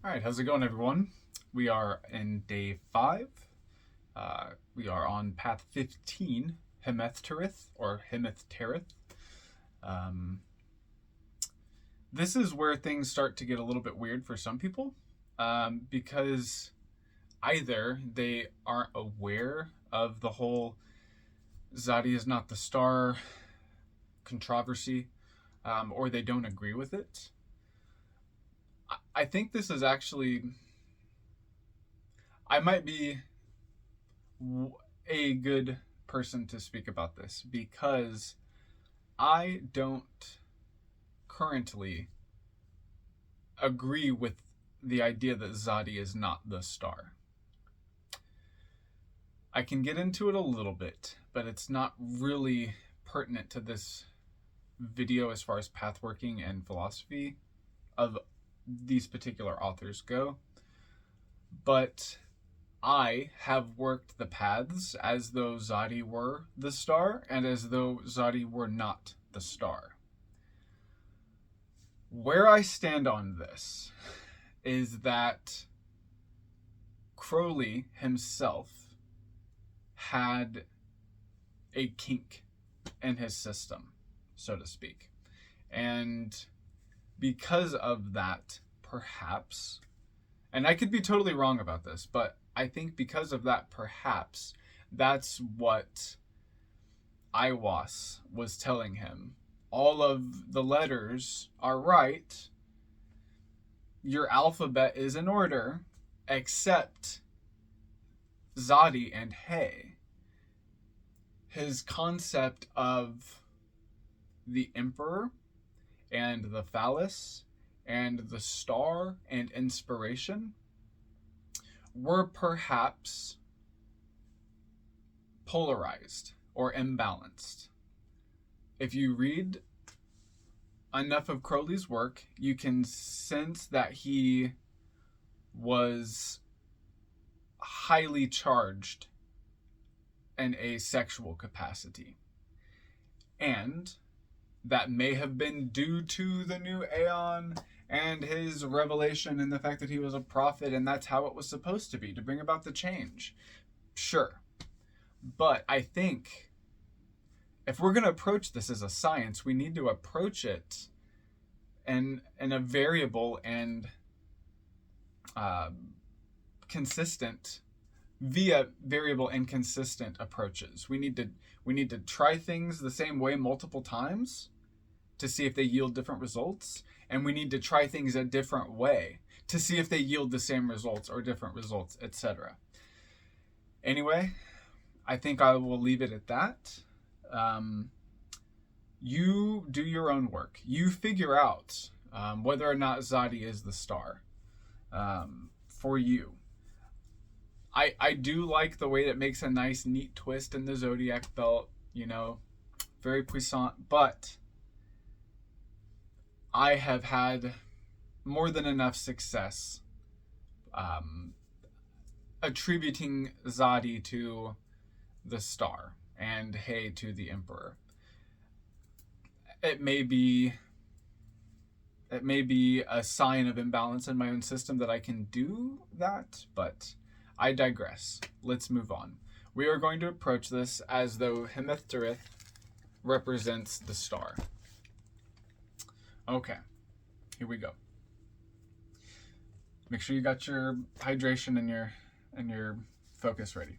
All right, how's it going, everyone? We are in day 5. We are on path 15, Hemethterith or Hemethterith. Um, this is where things start to get a little bit weird for some people because either they aren't aware of the whole Zadi is not the star controversy, or they don't agree with it. I think this is actually, I might be a good person to speak about this because I don't currently agree with the idea that Zadi is not the star. I can get into it a little bit, but it's not really pertinent to this video as far as pathworking and philosophy of these particular authors go. But I have worked the paths as though Zadi were the star and as though Zadi were not the star. Where I stand on this is that Crowley himself had a kink in his system, so to speak. And because of that, perhaps, and I could be totally wrong about this, but I think because of that, perhaps, that's what Aiwass was telling him. All of the letters are right. Your alphabet is in order, except Zadi and He. His concept of the Emperor and the phallus and the star and inspiration were perhaps polarized or imbalanced. If you read enough of Crowley's work, you can sense that he was highly charged in a sexual capacity. And that may have been due to the new Aeon and his revelation and the fact that he was a prophet and that's how it was supposed to be, to bring about the change. Sure. But I think if we're going to approach this as a science, we need to approach it in a variable and consistent, via variable and consistent approaches. We need to try things the same way multiple times to see if they yield different results, and we need to try things a different way to see if they yield the same results or different results, etc. Anyway, I think I will leave it at that. You do your own work. You figure out whether or not Zadi is the star for you. I do like the way that makes a nice, neat twist in the Zodiac belt, very puissant, but I have had more than enough success attributing Zadi to the star and He to the Emperor. It may be a sign of imbalance in my own system that I can do that, but I digress. Let's move on. We are going to approach this as though Hemethterith represents the star. Okay, here we go. Make sure you got your hydration and your focus ready.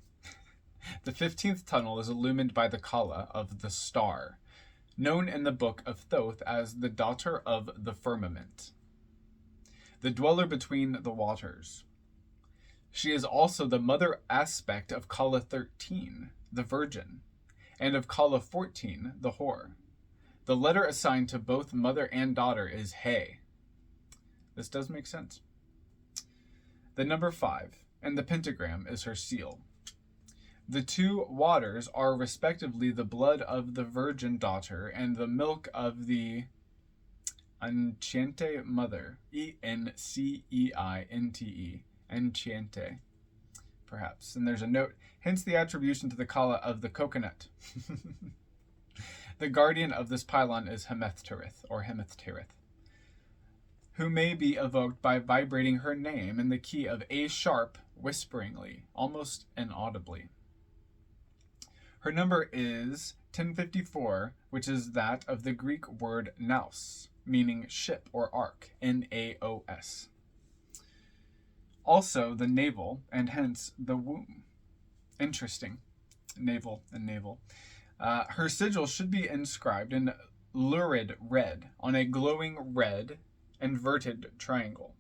The 15th tunnel is illumined by the Kala of the star, known in the Book of Thoth as the daughter of the firmament, the dweller between the waters. She is also the mother aspect of Kala 13, the virgin, and of Kala 14, the whore. The letter assigned to both mother and daughter is He. This does make sense. The number 5 and the pentagram is her seal. The two waters are respectively the blood of the virgin daughter and the milk of the Enchante mother. Enceinte. Enchante. Perhaps. And there's a note. Hence the attribution to the Kala of the coconut. The guardian of this pylon is Hemethterith, or Hemethterith. who may be evoked by vibrating her name in the key of A sharp, whisperingly, almost inaudibly. Her number is 1054, which is that of the Greek word naos, meaning ship or ark, Naos. Also the navel, and hence the womb. Interesting. Navel and navel. Her sigil should be inscribed in lurid red on a glowing red inverted triangle.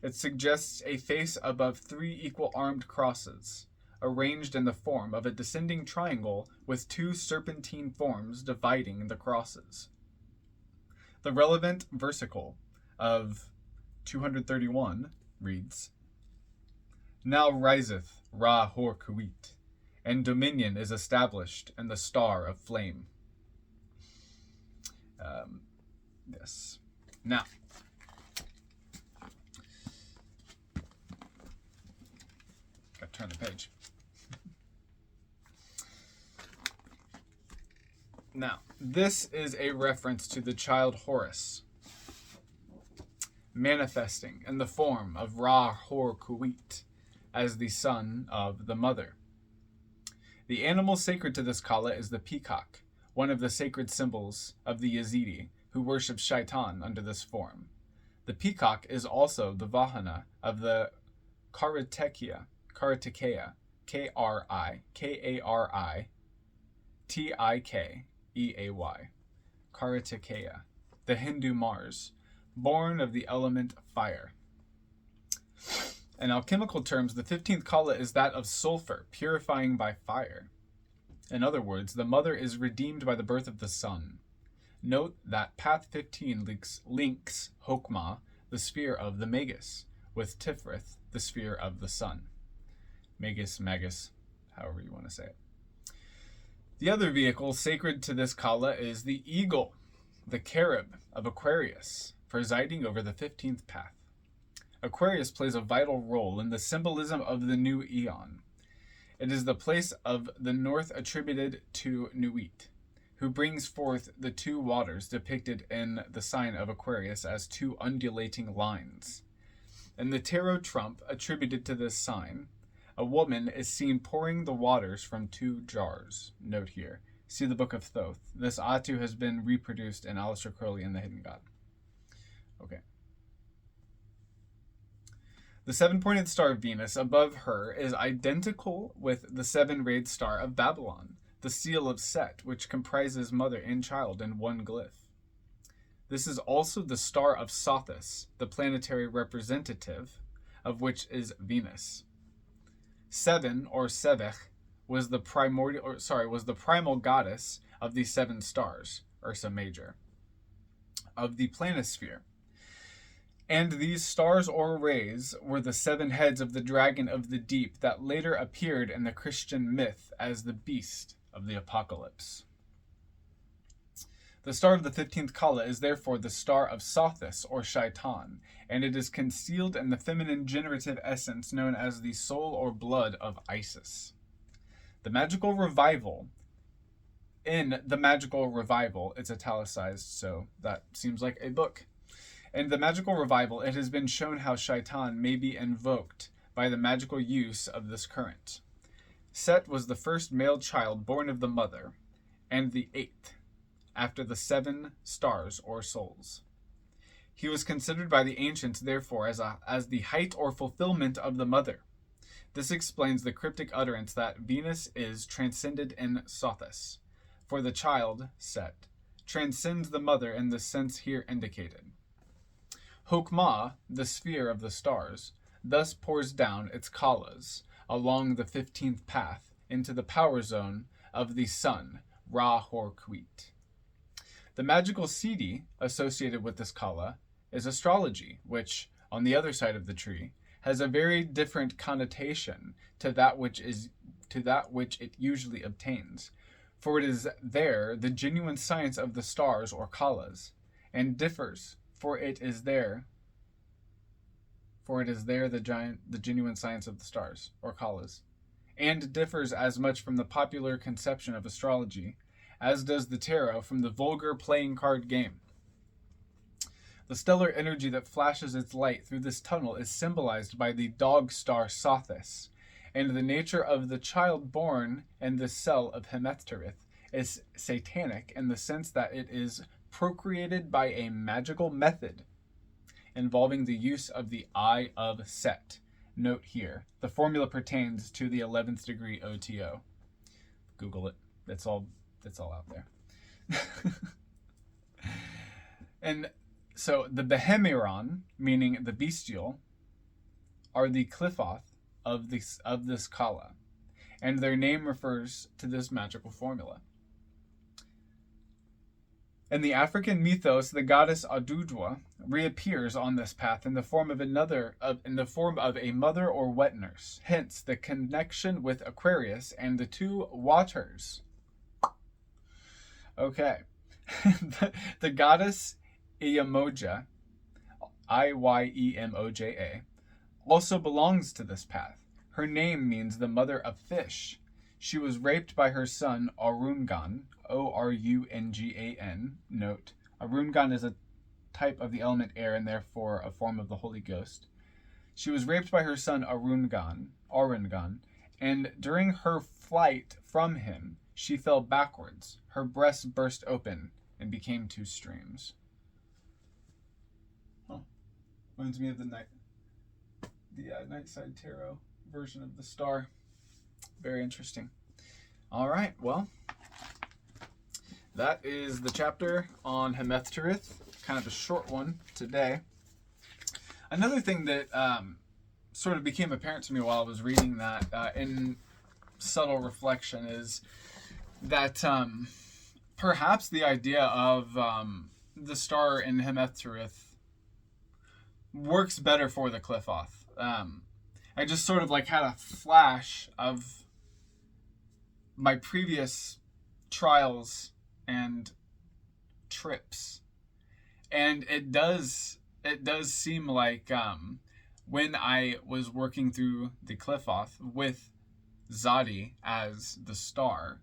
It suggests a face above 3 equal armed crosses, arranged in the form of a descending triangle with 2 serpentine forms dividing the crosses. The relevant versicle of 231 reads, Now riseth Ra Hor Kuit, and dominion is established in the star of flame. Yes. Now, gotta turn the page. Now, this is a reference to the child Horus, manifesting in the form of Ra Hor Kuit as the son of the mother. The animal sacred to this Kala is the peacock, one of the sacred symbols of the Yazidi, who worship Shaitan under this form. The peacock is also the Vahana of the Karatekeya, K-A-R-I-T-I-K-E-A-Y, Karatekeya, the Hindu Mars, born of the element fire. In alchemical terms, the 15th Kala is that of sulfur, purifying by fire. In other words, the mother is redeemed by the birth of the son. Note that Path 15 links Hokmah, the sphere of the Magus, with Tifrith, the sphere of the sun. Magus, Magus, however you want to say it. The other vehicle sacred to this Kala is the eagle, the cherub of Aquarius, presiding over the 15th path. Aquarius plays a vital role in the symbolism of the new eon. It is the place of the north attributed to Nuit, who brings forth the 2 waters depicted in the sign of Aquarius as 2 undulating lines. In the tarot trump attributed to this sign, a woman is seen pouring the waters from 2 jars. Note here, see the Book of Thoth. This Atu has been reproduced in Aleister Crowley and the Hidden God. Okay. The 7-pointed star of Venus above her is identical with the 7-rayed star of Babylon, the seal of Set, which comprises mother and child in one glyph. This is also the star of Sothis, the planetary representative of which is Venus. 7, or Sevech, was the primal goddess of the 7 stars, Ursa Major, of the planisphere. And these stars or rays were the 7 heads of the dragon of the deep that later appeared in the Christian myth as the beast of the apocalypse. The star of the 15th Kala is therefore the star of Sothis or Shaitan, and it is concealed in the feminine generative essence known as the soul or blood of Isis. In the Magical Revival, it's italicized, so that seems like a book. In the Magical Revival, it has been shown how Shaitan may be invoked by the magical use of this current. Set was the first male child born of the mother, and the 8th, after the 7 stars or souls. He was considered by the ancients, therefore, as the height or fulfillment of the mother. This explains the cryptic utterance that Venus is transcended in Sothis, for the child, Set, transcends the mother in the sense here indicated. Hokmah, the sphere of the stars, thus pours down its kalas along the 15th path into the power zone of the sun, Ra Hor Kuit. The magical siddhi associated with this kala is astrology, which, on the other side of the tree, has a very different connotation to that which it usually obtains, for it is there the genuine science of the stars or kalas, and differs. For it is there the genuine science of the stars, or kalas, and differs as much from the popular conception of astrology as does the tarot from the vulgar playing card game. The stellar energy that flashes its light through this tunnel is symbolized by the dog star Sothis, and the nature of the child born in the cell of Hemethterith is satanic in the sense that it is procreated by a magical method involving the use of the Eye of Set. Note here, the formula pertains to the 11th degree OTO. Google it. That's all out there. And so the Behemiron, meaning the bestial, are the Qliphoth of this Kala, and their name refers to this magical formula. In the African mythos, the goddess Adudwa reappears on this path in the form of a mother or wet nurse. Hence, the connection with Aquarius and the two waters. Okay, the goddess Iyemoja, Iemoja, also belongs to this path. Her name means the mother of fish. She was raped by her son Orungan, Orungan. Note, Orungan is a type of the element air and therefore a form of the Holy Ghost. She was raped by her son Orungan, and during her flight from him, she fell backwards. Her breasts burst open and became two streams. Huh. Reminds me of the Nightside Tarot version of the star. Very interesting. All right, well, that is the chapter on Hemethterith. Kind of a short one today. Another thing that sort of became apparent to me while I was reading that in subtle reflection is that perhaps the idea of the star in Hemethterith works better for the Qliphoth. I just sort of like had a flash of my previous trials and trips, and it does seem like when I was working through the Qliphoth with Zadi as the star,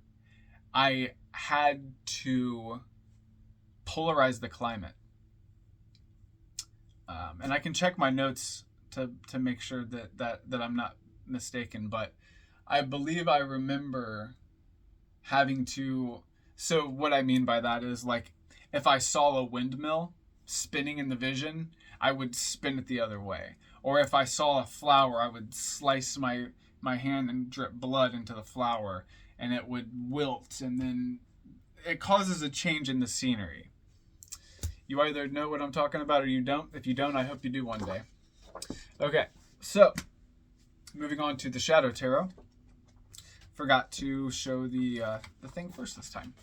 I had to polarize the climate, and I can check my notes to make sure that I'm not mistaken, but I believe I remember having to. So what I mean by that is, like, if I saw a windmill spinning in the vision, I would spin it the other way. Or if I saw a flower, I would slice my hand and drip blood into the flower, and it would wilt, and then it causes a change in the scenery. You either know what I'm talking about or you don't. If you don't, I hope you do one day. Okay, so moving on to the Shadow Tarot. Forgot to show the thing first this time.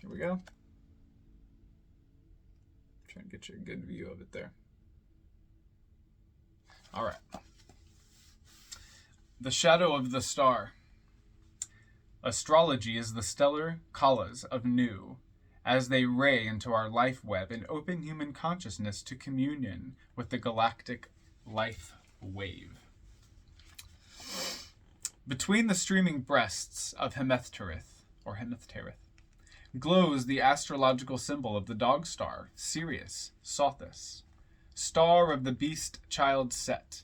Here we go. Try and get you a good view of it there. All right. The Shadow of the Star. Astrology is the stellar kalas of Nu, as they ray into our life web and open human consciousness to communion with the galactic life wave. Between the streaming breasts of Hemethterith, glows the astrological symbol of the dog star, Sirius, Sothis, star of the beast child Set,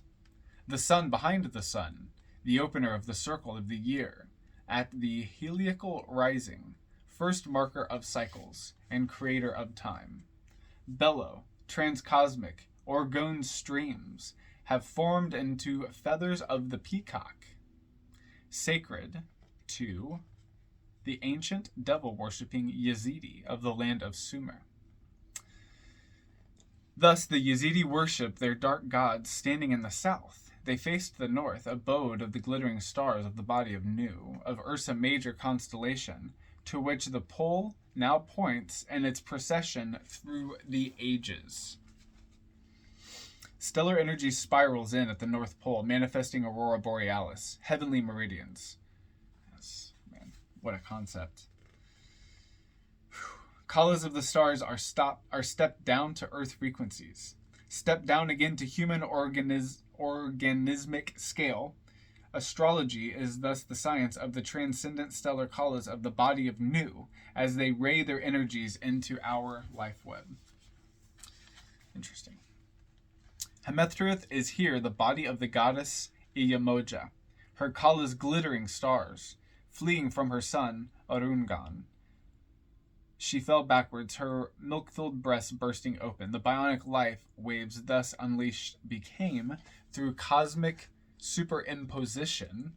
the sun behind the sun, the opener of the circle of the year, at the heliacal rising, first marker of cycles, and creator of time. Bellow, transcosmic, orgone streams have formed into feathers of the peacock, sacred to the ancient devil-worshipping Yazidi of the land of Sumer. Thus the Yazidi worship their dark gods standing in the south. They faced the north, abode of the glittering stars of the body of Nu, of Ursa Major constellation, to which the pole now points in its procession through the ages. Stellar energy spirals in at the North Pole, manifesting Aurora Borealis, heavenly meridians. Yes, man, what a concept. Kalas of the stars are stepped down to Earth frequencies, stepped down again to human organismic scale. Astrology is thus the science of the transcendent stellar kalas of the body of Nu, as they ray their energies into our life web. Interesting. Hemethterith is here the body of the goddess Iyamoja. Her kala's glittering stars, fleeing from her son, Arungan. She fell backwards, her milk-filled breast bursting open. The bionic life waves thus unleashed became, through cosmic superimposition,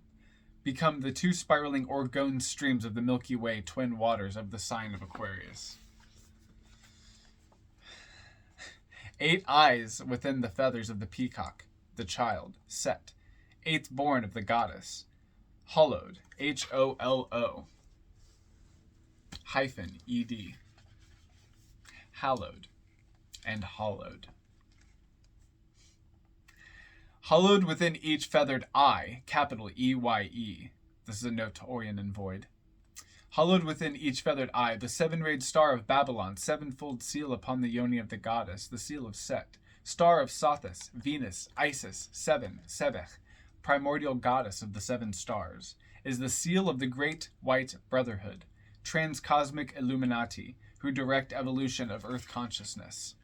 become the two spiraling orgone streams of the Milky Way, twin waters of the sign of Aquarius. 8 eyes within the feathers of the peacock, the child, Set, 8th born of the goddess, hollowed, Holo, hyphen, ed, hallowed, and hollowed. Hollowed within each feathered eye, capital EYE. This is a note to Orion and Void. Hollowed within each feathered eye, the 7-rayed star of Babylon, 7-fold seal upon the yoni of the goddess, the seal of Set, star of Sothis, Venus, Isis, 7, Sebech, primordial goddess of the 7 stars, is the seal of the great white brotherhood, transcosmic Illuminati, who direct evolution of Earth consciousness.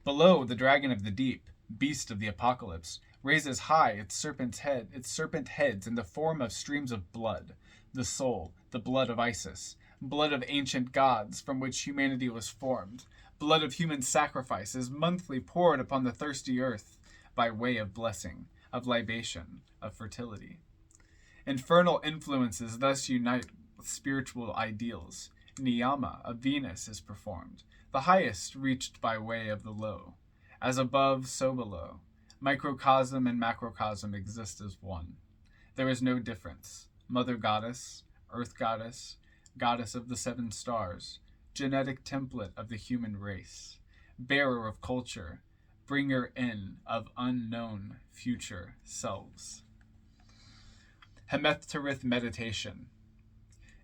Below, the dragon of the deep, beast of the apocalypse, raises high its serpent heads in the form of streams of blood, the soul, the blood of Isis, blood of ancient gods from which humanity was formed, blood of human sacrifice is monthly poured upon the thirsty earth by way of blessing, of libation, of fertility. Infernal influences thus unite with spiritual ideals. Niyama of Venus is performed, the highest reached by way of the low. As above, so below. Microcosm and macrocosm exist as one. There is no difference. Mother goddess, earth goddess, goddess of the 7 stars, genetic template of the human race, bearer of culture, bringer in of unknown future selves. Hemethterith meditation.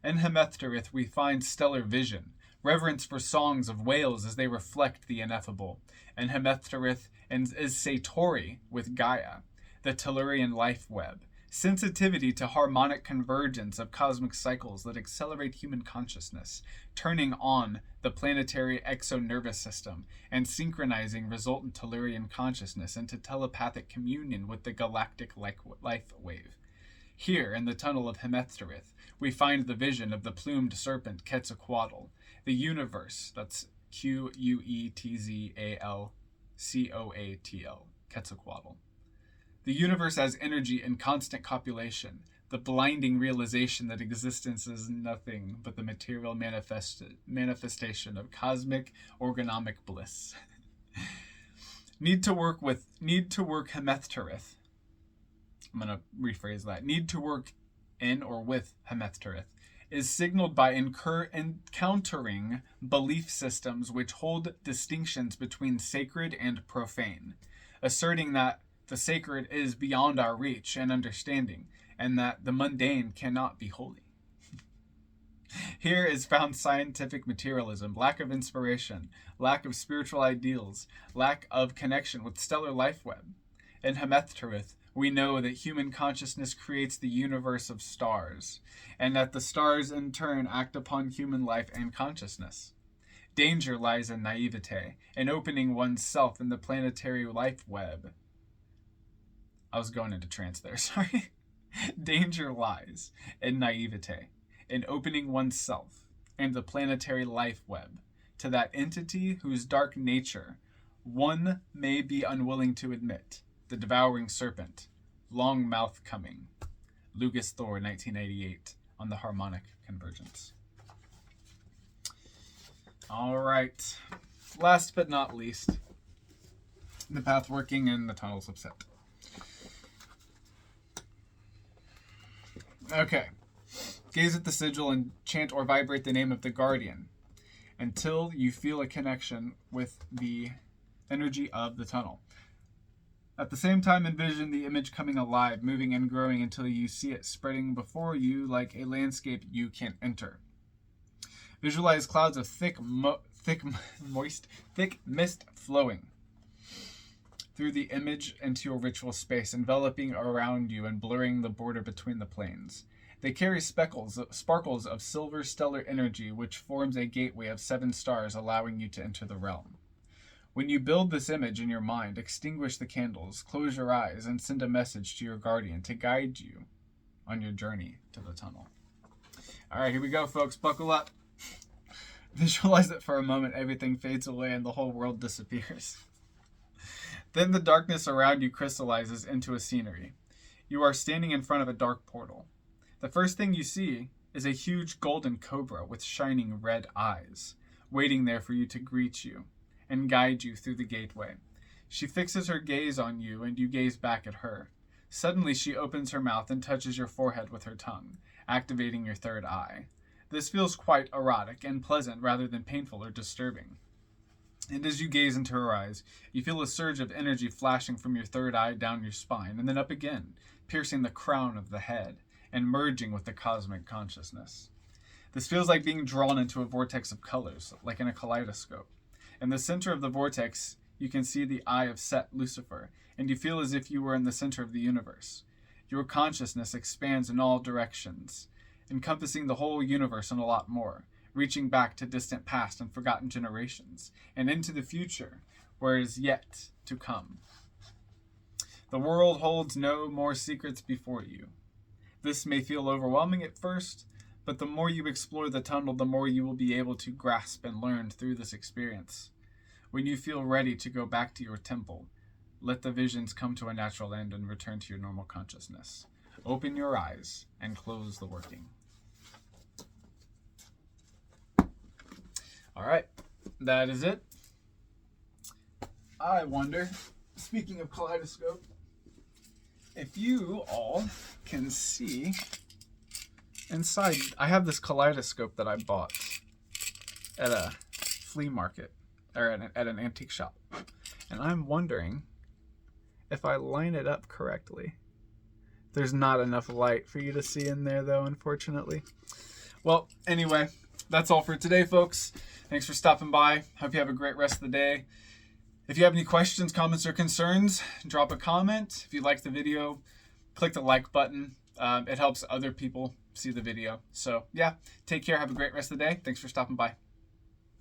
In Hemethterith we find stellar vision, reverence for songs of whales as they reflect the ineffable. In Hemethterith is Satori with Gaia, the Tellurian life web, sensitivity to harmonic convergence of cosmic cycles that accelerate human consciousness, turning on the planetary exonervous system and synchronizing resultant Tellurian consciousness into telepathic communion with the galactic life wave. Here, in the tunnel of Hemethterith, we find the vision of the plumed serpent Quetzalcoatl, the universe, that's Quetzalcoatl, Quetzalcoatl. The universe as energy in constant copulation, the blinding realization that existence is nothing but the material manifestation of cosmic orgonomic bliss. Need to work Hemethterith. I'm going to rephrase that. Need to work in or with Hemethterith is signaled by encountering belief systems which hold distinctions between sacred and profane, asserting that the sacred is beyond our reach and understanding, and that the mundane cannot be holy. Here is found scientific materialism, lack of inspiration, lack of spiritual ideals, lack of connection with stellar life web. In Hemethterith, we know that human consciousness creates the universe of stars, and that the stars in turn act upon human life and consciousness. Danger lies in naivete, in opening oneself in the planetary life web. I was going into trance there, sorry. Danger lies in naivete, in opening oneself and the planetary life web to that entity whose dark nature one may be unwilling to admit, the devouring serpent, long mouth coming. Lucas Thor, 1988, on the harmonic convergence. All right. Last but not least, the path working in the tunnels of Set. Okay. Gaze at the sigil and chant or vibrate the name of the guardian until you feel a connection with the energy of the tunnel. At the same time, envision the image coming alive, moving and growing until you see it spreading before you like a landscape you can't enter. Visualize clouds of thick mist flowing through the image into your ritual space, enveloping around you and blurring the border between the planes. They carry sparkles of silver stellar energy, which forms a gateway of 7 stars, allowing you to enter the realm. When you build this image in your mind, extinguish the candles, close your eyes, and send a message to your guardian to guide you on your journey to the tunnel. All right, here we go, folks. Buckle up. Visualize it for a moment. Everything fades away and the whole world disappears. Then the darkness around you crystallizes into a scenery. You are standing in front of a dark portal. The first thing you see is a huge golden cobra with shining red eyes, waiting there for you to greet you and guide you through the gateway. She fixes her gaze on you and you gaze back at her. Suddenly she opens her mouth and touches your forehead with her tongue, activating your third eye. This feels quite erotic and pleasant rather than painful or disturbing. And as you gaze into her eyes, you feel a surge of energy flashing from your third eye down your spine and then up again, piercing the crown of the head and merging with the cosmic consciousness. This feels like being drawn into a vortex of colors, like in a kaleidoscope. In the center of the vortex, you can see the eye of Set Lucifer, and you feel as if you were in the center of the universe. Your consciousness expands in all directions, encompassing the whole universe and a lot more, reaching back to distant past and forgotten generations, and into the future, where it is yet to come. The world holds no more secrets before you. This may feel overwhelming at first, but the more you explore the tunnel, the more you will be able to grasp and learn through this experience. When you feel ready to go back to your temple, let the visions come to a natural end and return to your normal consciousness. Open your eyes and close the working. All right, that is it. I wonder, speaking of kaleidoscope, if you all can see inside. I have this kaleidoscope that I bought at a flea market, or at an antique shop. And I'm wondering if I line it up correctly. There's not enough light for you to see in there, though, unfortunately. Well, anyway, that's all for today, folks. Thanks for stopping by. Hope you have a great rest of the day. If you have any questions, comments, or concerns, drop a comment. If you like the video, click the like button. It helps other people see the video. So, yeah, take care. Have a great rest of the day. Thanks for stopping by.